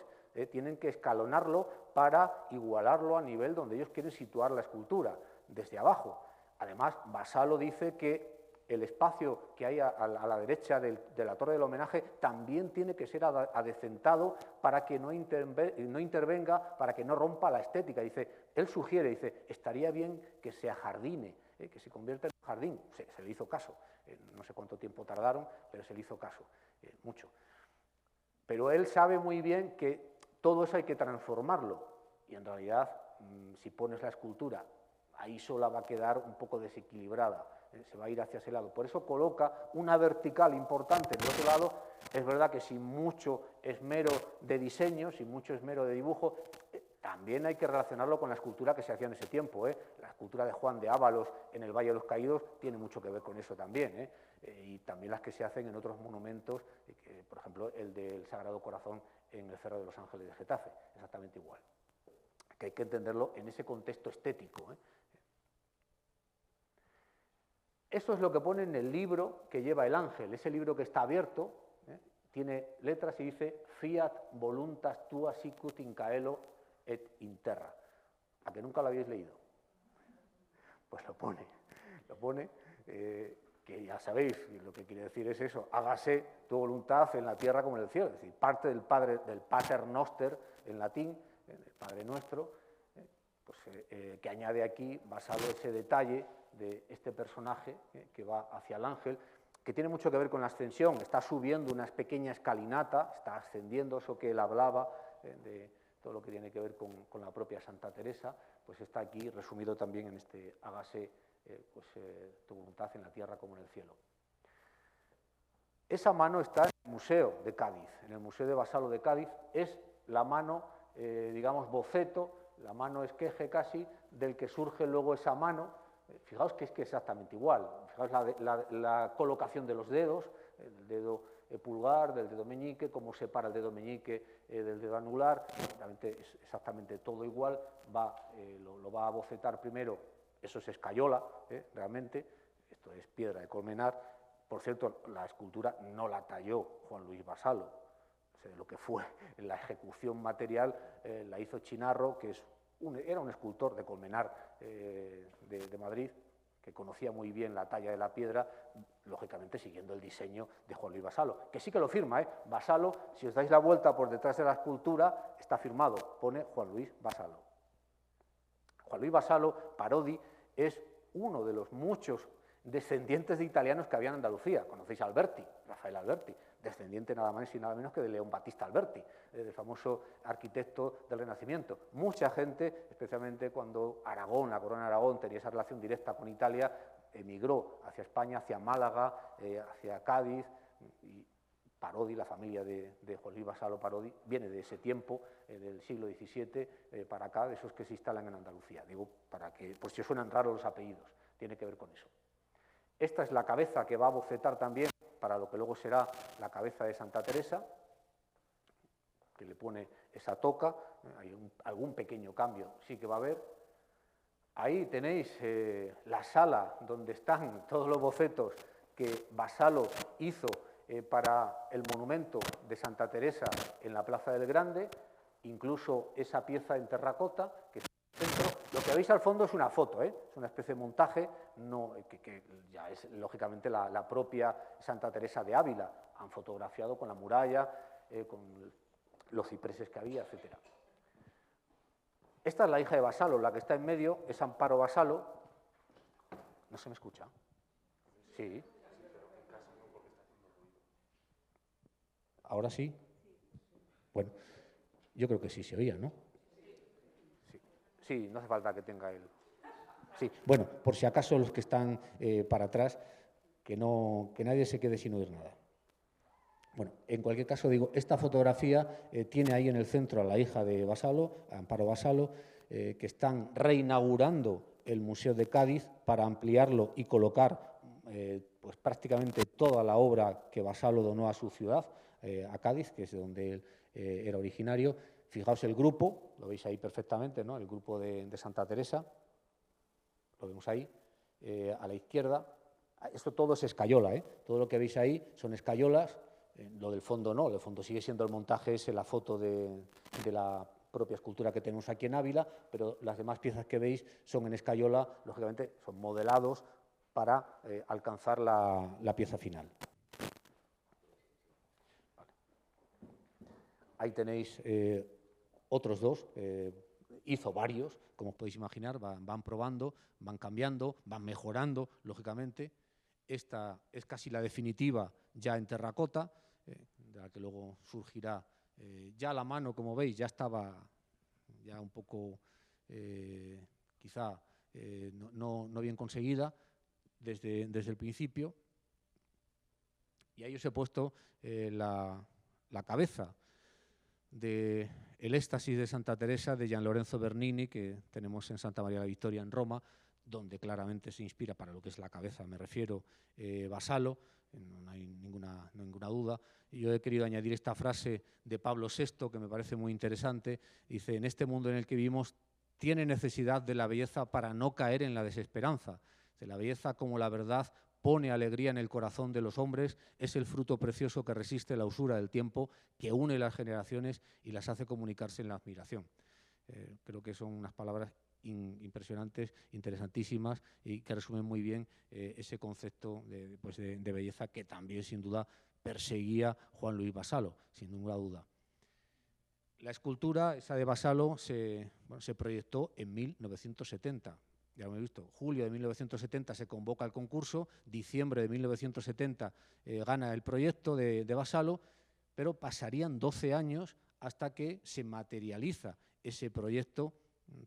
Tienen que escalonarlo para igualarlo a nivel donde ellos quieren situar la escultura, desde abajo. Además, Vassallo dice que el espacio que hay a la derecha de la torre del homenaje también tiene que ser adecentado para que no intervenga, para que no rompa la estética. Dice, él sugiere, dice, estaría bien que se ajardine, que se convierta en un jardín. Se le hizo caso. No sé cuánto tiempo tardaron, pero se le hizo caso, mucho. Pero él sabe muy bien que todo eso hay que transformarlo. Y en realidad, si pones la escultura ahí sola, va a quedar un poco desequilibrada. Se va a ir hacia ese lado. Por eso coloca una vertical importante en el otro lado. Es verdad que sin mucho esmero de diseño, sin mucho esmero de dibujo, también hay que relacionarlo con la escultura que se hacía en ese tiempo. La escultura de Juan de Ábalos en el Valle de los Caídos tiene mucho que ver con eso también. Y también las que se hacen en otros monumentos, por ejemplo, el del Sagrado Corazón en el Cerro de los Ángeles de Getafe, exactamente igual. Que hay que entenderlo en ese contexto estético. Eso es lo que pone en el libro que lleva el ángel, ese libro que está abierto, tiene letras y dice Fiat voluntas tua sicut in caelo et in terra. ¿A que nunca lo habéis leído? Pues lo pone, que ya sabéis, lo que quiere decir es eso, hágase tu voluntad en la tierra como en el cielo, es decir, parte del Pater Noster en latín, el Padre Nuestro, pues, que añade aquí, basado en ese detalle de este personaje que va hacia el ángel, que tiene mucho que ver con la ascensión, está subiendo una pequeña escalinata, está ascendiendo, eso que él hablaba, de todo lo que tiene que ver con la propia Santa Teresa, pues está aquí resumido también en este hágase tu voluntad en la tierra como en el cielo. Esa mano está en el Museo de Cádiz, en el Museo de Vassallo de Cádiz, es la mano, digamos, boceto, la mano esqueje casi, del que surge luego esa mano. Fijaos que es exactamente igual, fijaos la colocación de los dedos, el dedo pulgar, del dedo meñique, cómo separa el dedo meñique del dedo anular, es exactamente todo igual, lo va a bocetar primero, eso es escayola, realmente, esto es piedra de Colmenar. Por cierto, la escultura no la talló Juan Luis Vassallo, o sea, lo que fue la ejecución material la hizo Chinarro, que era un escultor de Colmenar, de Madrid, que conocía muy bien la talla de la piedra, lógicamente siguiendo el diseño de Juan Luis Vassallo, que sí que lo firma, Vassallo, si os dais la vuelta por detrás de la escultura, está firmado, pone Juan Luis Vassallo. Juan Luis Vassallo, Parodi, es uno de los muchos descendientes de italianos que había en Andalucía. Conocéis a Alberti, Rafael Alberti, descendiente nada más y nada menos que de León Battista Alberti, el famoso arquitecto del Renacimiento. Mucha gente, especialmente cuando Aragón, la corona de Aragón, tenía esa relación directa con Italia, emigró hacia España, hacia Málaga, hacia Cádiz, y Parodi, la familia de Juan Luis Vassallo Parodi, viene de ese tiempo, del siglo XVII para acá, de esos que se instalan en Andalucía. Digo, para que, por si os suenan raros los apellidos, tiene que ver con eso. Esta es la cabeza que va a bocetar también para lo que luego será la cabeza de Santa Teresa, que le pone esa toca, hay algún pequeño cambio, sí que va a haber. Ahí tenéis la sala donde están todos los bocetos que Vassallo hizo para el monumento de Santa Teresa en la Plaza del Grande, incluso esa pieza en terracota que está dentro. Lo que veis al fondo es una foto, es una especie de montaje, que ya es lógicamente la propia Santa Teresa de Ávila. Han fotografiado con la muralla, con los cipreses que había, etc. Esta es la hija de Vassallo, la que está en medio es Amparo Vassallo. ¿No se me escucha? Sí. ¿Ahora sí? Bueno, yo creo que sí se oía, ¿no? Sí, no hace falta que tenga el... Sí, bueno, por si acaso los que están para atrás, que nadie se quede sin oír nada. Bueno, en cualquier caso, digo, esta fotografía tiene ahí en el centro a la hija de Vassallo, a Amparo Vassallo, que están reinaugurando el Museo de Cádiz para ampliarlo y colocar pues prácticamente toda la obra que Vassallo donó a su ciudad, a Cádiz, que es de donde él era originario. Fijaos el grupo, lo veis ahí perfectamente, ¿no? El grupo de Santa Teresa, lo vemos ahí, a la izquierda. Esto todo es escayola, todo lo que veis ahí son escayolas, lo del fondo no, el fondo sigue siendo el montaje, es la foto de la propia escultura que tenemos aquí en Ávila, pero las demás piezas que veis son en escayola, lógicamente son modelados para alcanzar la pieza final. Vale. Ahí tenéis otros dos, hizo varios, como os podéis imaginar, van probando, van cambiando, van mejorando, lógicamente. Esta es casi la definitiva ya en terracota, de la que luego surgirá. Ya la mano, como veis, ya estaba ya un poco, quizá, no bien conseguida desde el principio. Y ahí os he puesto la cabeza del éxtasis de Santa Teresa de Gian Lorenzo Bernini, que tenemos en Santa María la Victoria en Roma, donde claramente se inspira, para lo que es la cabeza, me refiero, Vassallo, no hay ninguna duda. Y yo he querido añadir esta frase de Pablo VI, que me parece muy interesante. Dice: en este mundo en el que vivimos tiene necesidad de la belleza para no caer en la desesperanza. De la belleza como la verdad pone alegría en el corazón de los hombres, es el fruto precioso que resiste la usura del tiempo, que une las generaciones y las hace comunicarse en la admiración. Creo que son unas palabras impresionantes, interesantísimas, y que resumen muy bien ese concepto de belleza que también, sin duda, perseguía Juan Luis Vassallo, sin ninguna duda. La escultura, esa de Vassallo, se proyectó en 1970. Ya lo hemos visto, julio de 1970 se convoca el concurso, diciembre de 1970 gana el proyecto de Vassallo, pero pasarían 12 años hasta que se materializa ese proyecto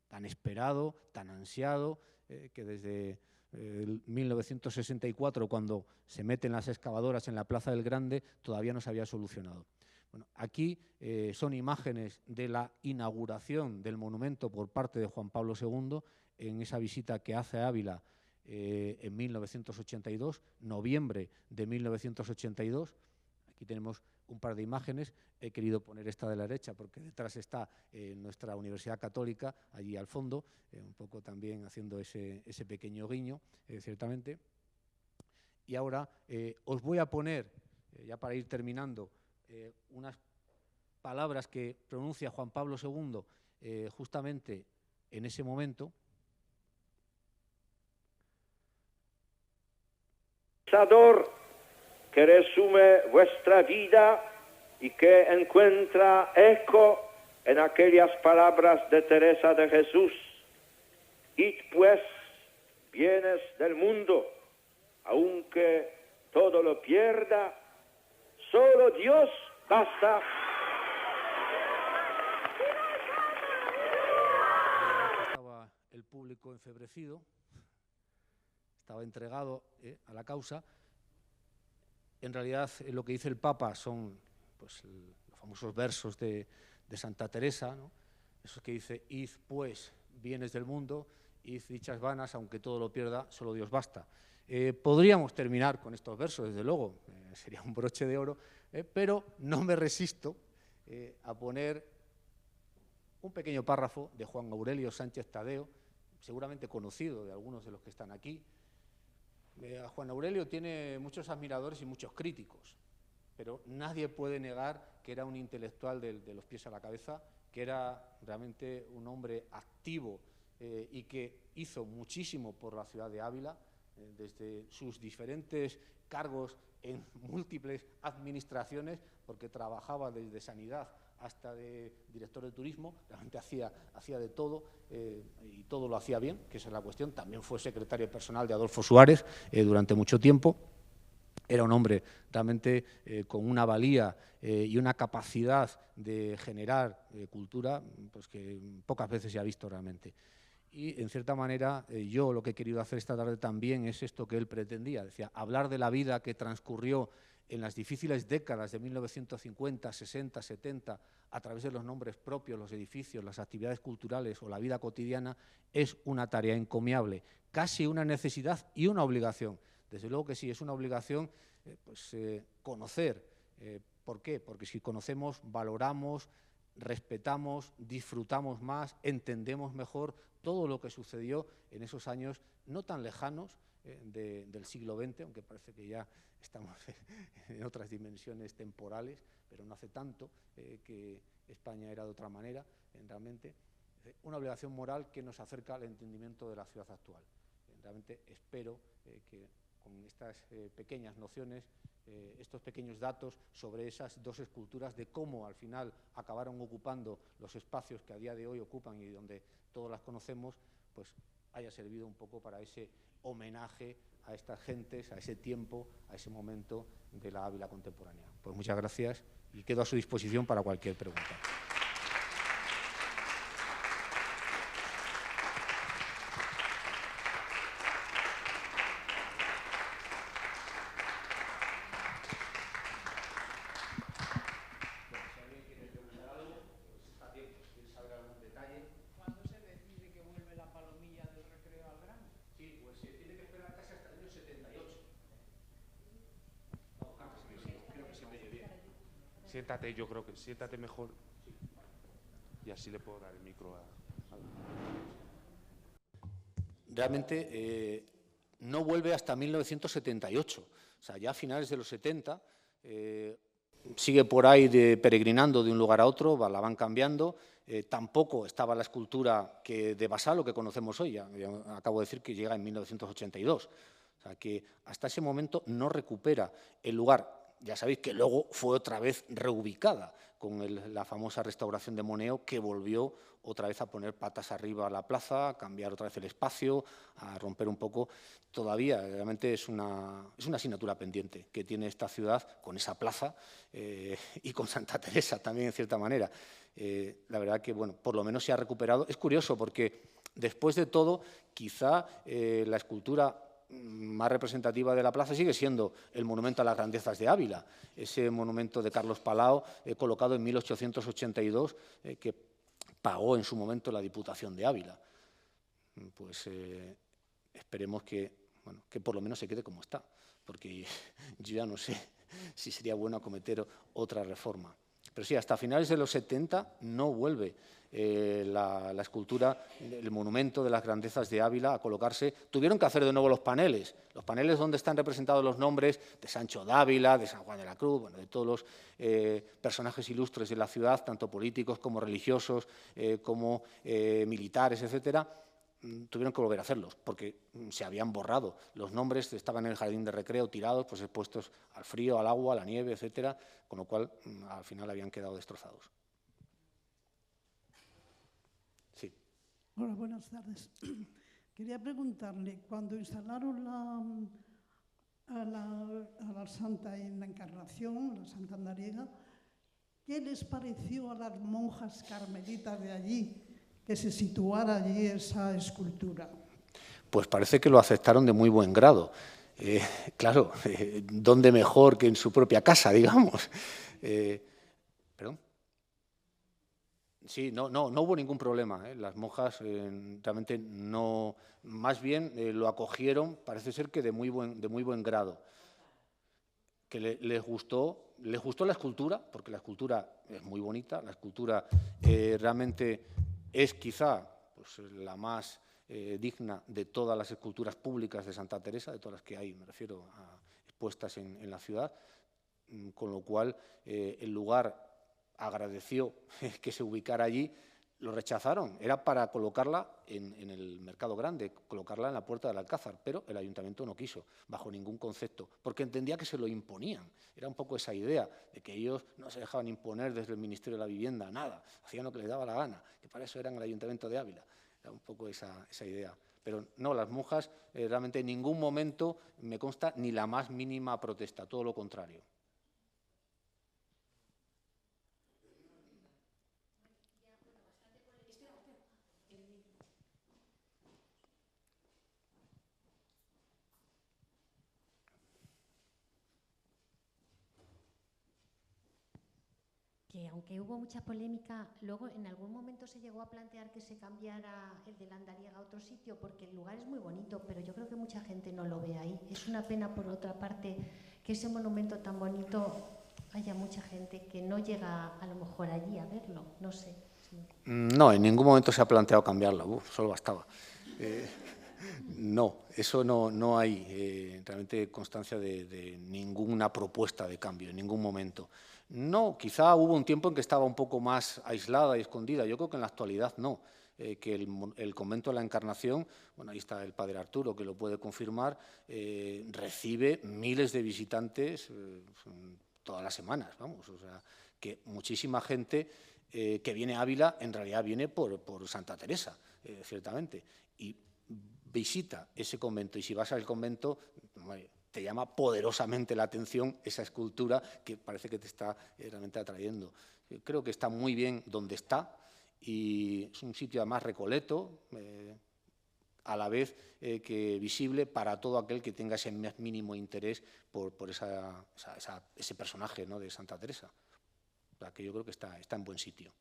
tan esperado, tan ansiado, que desde 1964, cuando se meten las excavadoras en la Plaza del Grande, todavía no se había solucionado. Bueno, aquí son imágenes de la inauguración del monumento por parte de Juan Pablo II, en esa visita que hace a Ávila en 1982, noviembre de 1982. Aquí tenemos un par de imágenes. He querido poner esta de la derecha porque detrás está nuestra Universidad Católica, allí al fondo, un poco también haciendo ese pequeño guiño, ciertamente. Y ahora os voy a poner, ya para ir terminando, unas palabras que pronuncia Juan Pablo II justamente en ese momento. Que resume vuestra vida y que encuentra eco en aquellas palabras de Teresa de Jesús: id pues, bienes del mundo, aunque todo lo pierda, solo Dios basta. Estaba el público enfebrecido, estaba entregado a la causa. En realidad, lo que dice el Papa son pues, los famosos versos de Santa Teresa, ¿no? Esos que dice: id pues, bienes del mundo, id dichas vanas, aunque todo lo pierda, solo Dios basta. Podríamos terminar con estos versos, desde luego, sería un broche de oro, pero no me resisto a poner un pequeño párrafo de Juan Aurelio Sánchez Tadeo, seguramente conocido de algunos de los que están aquí. Juan Aurelio tiene muchos admiradores y muchos críticos, pero nadie puede negar que era un intelectual de los pies a la cabeza, que era realmente un hombre activo y que hizo muchísimo por la ciudad de Ávila, desde sus diferentes cargos en múltiples administraciones, porque trabajaba desde sanidad hasta de director de turismo, realmente hacía de todo y todo lo hacía bien, que esa es la cuestión. También fue secretario personal de Adolfo Suárez durante mucho tiempo. Era un hombre realmente con una valía y una capacidad de generar cultura pues que pocas veces se ha visto realmente. Y, en cierta manera, yo lo que he querido hacer esta tarde también es esto que él pretendía. Decía, hablar de la vida que transcurrió en las difíciles décadas de 1950, 60, 70, a través de los nombres propios, los edificios, las actividades culturales o la vida cotidiana, es una tarea encomiable, casi una necesidad y una obligación Desde luego que sí, es una obligación conocer. ¿Por qué? Porque si conocemos, valoramos, respetamos, disfrutamos más, entendemos mejor todo lo que sucedió en esos años no tan lejanos del siglo XX, aunque parece que ya estamos en otras dimensiones temporales, pero no hace tanto que España era de otra manera, realmente. Una obligación moral que nos acerca al entendimiento de la ciudad actual. Realmente espero que con estas pequeñas nociones, estos pequeños datos sobre esas dos esculturas, de cómo al final acabaron ocupando los espacios que a día de hoy ocupan y donde todos las conocemos, pues haya servido un poco para ese homenaje a estas gentes, a ese tiempo, a ese momento de la Ávila contemporánea. Pues muchas gracias y quedo a su disposición para cualquier pregunta. Siéntate, yo creo que siéntate mejor y así le puedo dar el micro a... Realmente no vuelve hasta 1978, o sea, ya a finales de los 70, sigue por ahí peregrinando de un lugar a otro, la van cambiando, tampoco estaba la escultura de Vassallo que conocemos hoy, ya acabo de decir que llega en 1982, o sea que hasta ese momento no recupera el lugar. Ya sabéis que luego fue otra vez reubicada con la famosa restauración de Moneo, que volvió otra vez a poner patas arriba a la plaza, a cambiar otra vez el espacio, a romper un poco. Todavía realmente es una asignatura pendiente que tiene esta ciudad con esa plaza y con Santa Teresa también, en cierta manera. La verdad que, bueno, por lo menos se ha recuperado. Es curioso porque, después de todo, quizá la escultura más representativa de la plaza sigue siendo el monumento a las grandezas de Ávila, ese monumento de Carlos Palau, colocado en 1882, que pagó en su momento la Diputación de Ávila. Pues esperemos que por lo menos se quede como está, porque yo ya no sé si sería bueno acometer otra reforma. Pero sí, hasta finales de los 70 no vuelve la escultura, el monumento de las grandezas de Ávila a colocarse. Tuvieron que hacer de nuevo los paneles donde están representados los nombres de Sancho de Ávila, de San Juan de la Cruz, bueno, de todos los personajes ilustres de la ciudad, tanto políticos como religiosos, como militares, etcétera. Tuvieron que volver a hacerlos, porque se habían borrado. Los nombres estaban en el jardín de recreo tirados, pues expuestos al frío, al agua, a la nieve, etcétera, con lo cual al final habían quedado destrozados. Sí. Hola, buenas tardes. Quería preguntarle, cuando instalaron a la Santa en la Encarnación, la Santa Andariega, ¿qué les pareció a las monjas carmelitas de allí que se situara allí esa escultura? Pues parece que lo aceptaron de muy buen grado. Claro, ¿dónde mejor que en su propia casa, digamos? ¿Perdón? Sí, no hubo ningún problema. Las monjas realmente no, más bien lo acogieron, parece ser que de muy buen grado. Que les gustó la escultura, porque la escultura es muy bonita, la escultura realmente es quizá pues, la más digna de todas las esculturas públicas de Santa Teresa, de todas las que hay, me refiero a expuestas en la ciudad, con lo cual el lugar agradeció que se ubicara allí. Lo rechazaron, era para colocarla en el Mercado Grande, colocarla en la Puerta del Alcázar, pero el Ayuntamiento no quiso, bajo ningún concepto, porque entendía que se lo imponían. Era un poco esa idea de que ellos no se dejaban imponer desde el Ministerio de la Vivienda, nada, hacían lo que les daba la gana, que para eso eran el Ayuntamiento de Ávila. Era un poco esa idea. Pero no, las monjas realmente en ningún momento me consta ni la más mínima protesta, todo lo contrario. que aunque hubo mucha polémica, luego en algún momento se llegó a plantear que se cambiara el de Landariega a otro sitio, porque el lugar es muy bonito, pero yo creo que mucha gente no lo ve ahí. Es una pena, por otra parte, que ese monumento tan bonito haya mucha gente que no llega a lo mejor allí a verlo, no sé. Sí. No, en ningún momento se ha planteado cambiarla, solo bastaba. No, eso no hay realmente constancia de ninguna propuesta de cambio, en ningún momento. No, quizá hubo un tiempo en que estaba un poco más aislada y escondida. Yo creo que en la actualidad no. Que el convento de la Encarnación, bueno, ahí está el padre Arturo que lo puede confirmar, recibe miles de visitantes todas las semanas, vamos. O sea, que muchísima gente que viene a Ávila en realidad viene por Santa Teresa, ciertamente. Y visita ese convento, y si vas al convento te llama poderosamente la atención esa escultura que parece que te está realmente atrayendo. Creo que está muy bien donde está y es un sitio además recoleto, a la vez que visible para todo aquel que tenga ese más mínimo interés por ese personaje, ¿no?, de Santa Teresa. O sea, que yo creo que está en buen sitio,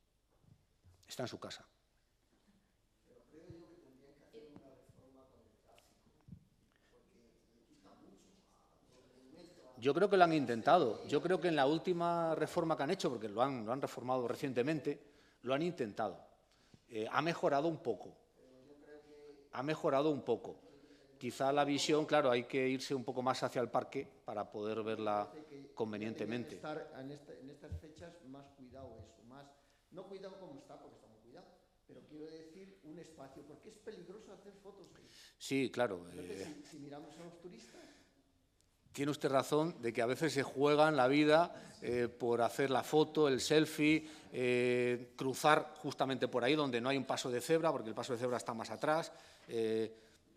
está en su casa. Yo creo que lo han intentado. Yo creo que en la última reforma que han hecho, porque lo han reformado recientemente, lo han intentado. Ha mejorado un poco. Ha mejorado un poco. Quizá la visión, claro, hay que irse un poco más hacia el parque para poder verla convenientemente. Estar en estas fechas más cuidado eso, más, no cuidado como está, porque está muy cuidado, pero quiero decir un espacio, porque es peligroso hacer fotos ahí. Sí, claro. Entonces, si miramos a los turistas... Tiene usted razón de que a veces se juegan la vida por hacer la foto, el selfie, cruzar justamente por ahí donde no hay un paso de cebra, porque el paso de cebra está más atrás.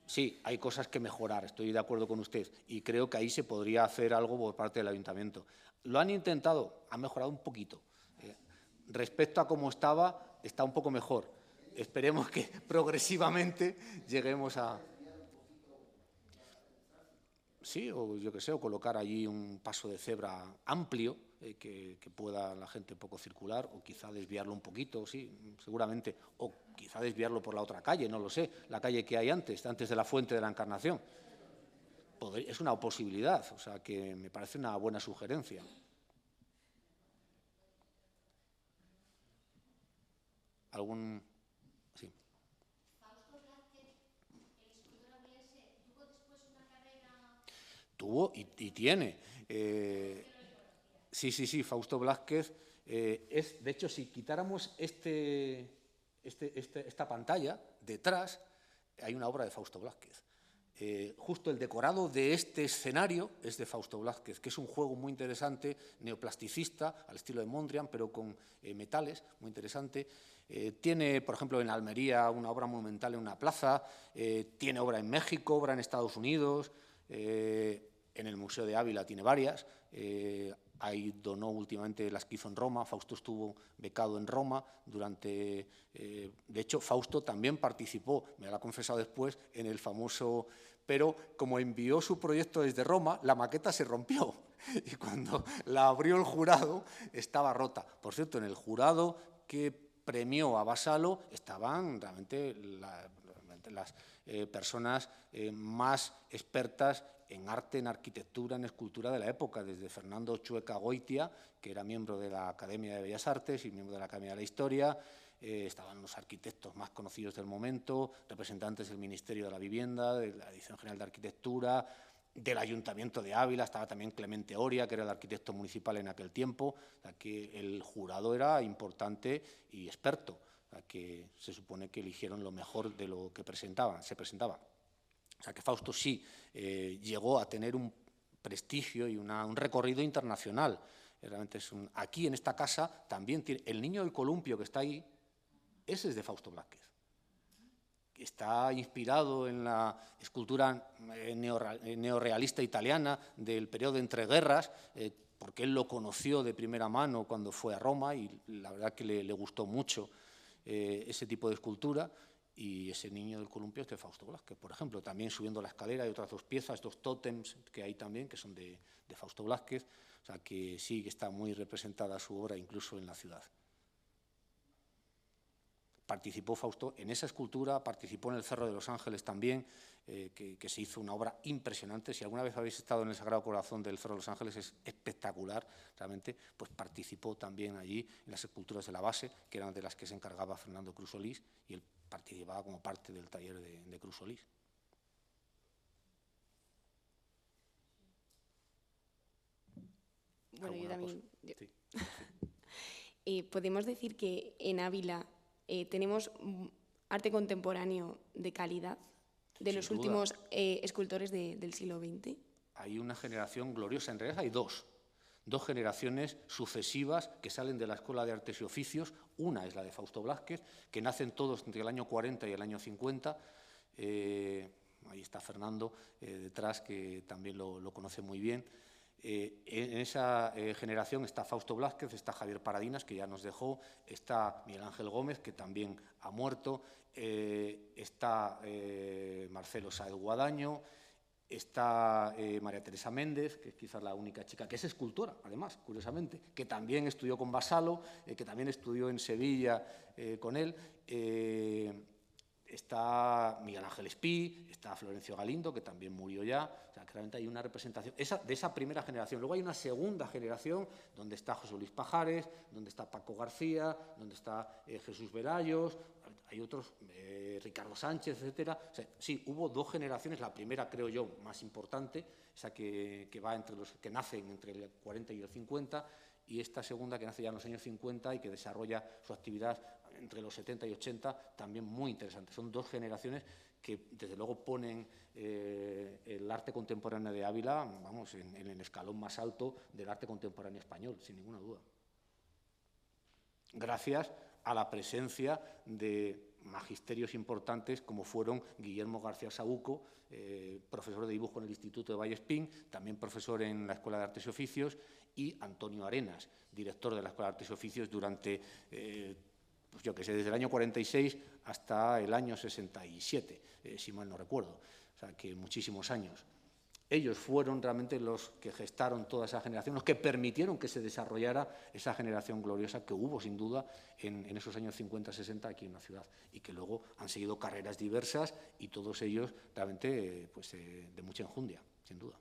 Sí, hay cosas que mejorar, estoy de acuerdo con usted, y creo que ahí se podría hacer algo por parte del ayuntamiento. Lo han intentado, han mejorado un poquito. Respecto a cómo estaba, está un poco mejor. Esperemos que progresivamente lleguemos a... Sí, o yo qué sé, o colocar allí un paso de cebra amplio que pueda la gente un poco circular, o quizá desviarlo un poquito, sí, seguramente, o quizá desviarlo por la otra calle, no lo sé, la calle que hay antes de la Fuente de la Encarnación. Es una posibilidad, o sea, que me parece una buena sugerencia. ¿Algún...? Sí. Tuvo y tiene. Sí, Fausto Blázquez. De hecho, si quitáramos esta pantalla, detrás hay una obra de Fausto Blázquez. Justo el decorado de este escenario es de Fausto Blázquez, que es un juego muy interesante, neoplasticista, al estilo de Mondrian, pero con metales, muy interesante. Tiene, por ejemplo, en Almería una obra monumental en una plaza, tiene obra en México, obra en Estados Unidos, en el Museo de Ávila tiene varias, ahí donó últimamente las que hizo en Roma. Fausto estuvo becado en Roma durante... de hecho, Fausto también participó, me lo ha confesado después, en el famoso... Pero como envió su proyecto desde Roma, la maqueta se rompió y cuando la abrió el jurado estaba rota. Por cierto, en el jurado que premió a Vassallo estaban realmente las personas más expertas en arte, en arquitectura, en escultura de la época, desde Fernando Chueca Goitia, que era miembro de la Academia de Bellas Artes y miembro de la Academia de la Historia, estaban los arquitectos más conocidos del momento, representantes del Ministerio de la Vivienda, de la Dirección General de Arquitectura, del Ayuntamiento de Ávila, estaba también Clemente Oria, que era el arquitecto municipal en aquel tiempo, o sea que el jurado era importante y experto, o sea que se supone que eligieron lo mejor de lo que se presentaba. O sea que Fausto sí llegó a tener un prestigio y un recorrido internacional. Realmente aquí en esta casa también tiene el niño del columpio que está ahí, ese es de Fausto Blázquez. Está inspirado en la escultura neorrealista italiana del periodo de entreguerras, porque él lo conoció de primera mano cuando fue a Roma y la verdad que le gustó mucho ese tipo de escultura. Y ese niño del columpio es de Fausto Blázquez, por ejemplo. También subiendo la escalera hay otras dos piezas, dos tótems que hay también, que son de Fausto Blázquez. O sea que sí que está muy representada su obra incluso en la ciudad. Participó Fausto en esa escultura, participó en el Cerro de los Ángeles también, que se hizo una obra impresionante. Si alguna vez habéis estado en el Sagrado Corazón del Cerro de los Ángeles, es espectacular, realmente. Pues participó también allí en las esculturas de la base, que eran de las que se encargaba Fernando Cruz Solís, y él participaba como parte del taller de Cruz Solís. Bueno, yo también. Sí. Podemos decir que en Ávila tenemos arte contemporáneo de calidad de los últimos escultores del siglo XX. Hay una generación gloriosa, en realidad hay dos generaciones sucesivas que salen de la Escuela de Artes y Oficios. Una es la de Fausto Blázquez, que nacen todos entre el año 40 y el año 50. Ahí está Fernando detrás, que también lo conoce muy bien. En esa generación está Fausto Blázquez, está Javier Paradinas, que ya nos dejó, está Miguel Ángel Gómez, que también ha muerto, está Marcelo Sáez Guadaño, está María Teresa Méndez, que es quizás la única chica que es escultora, además, curiosamente, que también estudió con Vassallo, que también estudió en Sevilla con él. Está Miguel Ángel Espí, está Florencio Galindo, que también murió ya. O sea, claramente hay una representación de esa primera generación. Luego hay una segunda generación donde está José Luis Pajares, donde está Paco García, donde está Jesús Velayos, hay otros, Ricardo Sánchez, etcétera. O sea, sí, hubo dos generaciones. La primera, creo yo, más importante, esa que nacen entre el 40 y el 50, y esta segunda que nace ya en los años 50 y que desarrolla su actividad entre los 70 y 80, también muy interesante. Son dos generaciones que, desde luego, ponen el arte contemporáneo de Ávila, vamos, en el escalón más alto del arte contemporáneo español, sin ninguna duda. Gracias a la presencia de magisterios importantes como fueron Guillermo García Saúco, profesor de dibujo en el Instituto de Vallespín, también profesor en la Escuela de Artes y Oficios, y Antonio Arenas, director de la Escuela de Artes y Oficios durante, pues yo que sé, desde el año 46 hasta el año 67, si mal no recuerdo. O sea, que muchísimos años. Ellos fueron realmente los que gestaron toda esa generación, los que permitieron que se desarrollara esa generación gloriosa que hubo, sin duda, en esos años 50-60 aquí en la ciudad, y que luego han seguido carreras diversas, y todos ellos realmente pues, de mucha enjundia, sin duda.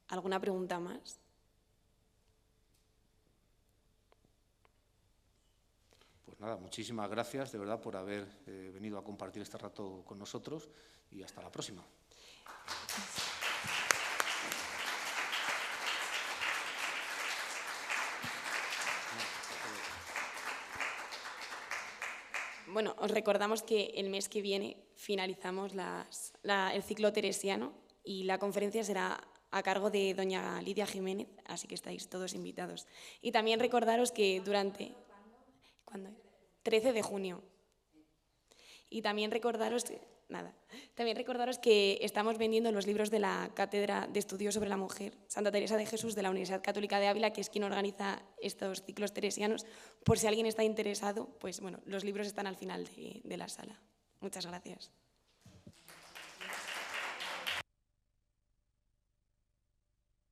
¿Alguna pregunta más? Pues nada, muchísimas gracias de verdad por haber venido a compartir este rato con nosotros, y hasta la próxima. Bueno, os recordamos que el mes que viene finalizamos el ciclo teresiano, y la conferencia será a cargo de doña Lidia Jiménez, así que estáis todos invitados. Y también recordaros que ¿Cuándo? 13 de junio. Y también recordaros que estamos vendiendo los libros de la Cátedra de Estudios sobre la Mujer Santa Teresa de Jesús de la Universidad Católica de Ávila, que es quien organiza estos ciclos teresianos. Por si alguien está interesado, pues bueno, los libros están al final de la sala. Muchas gracias.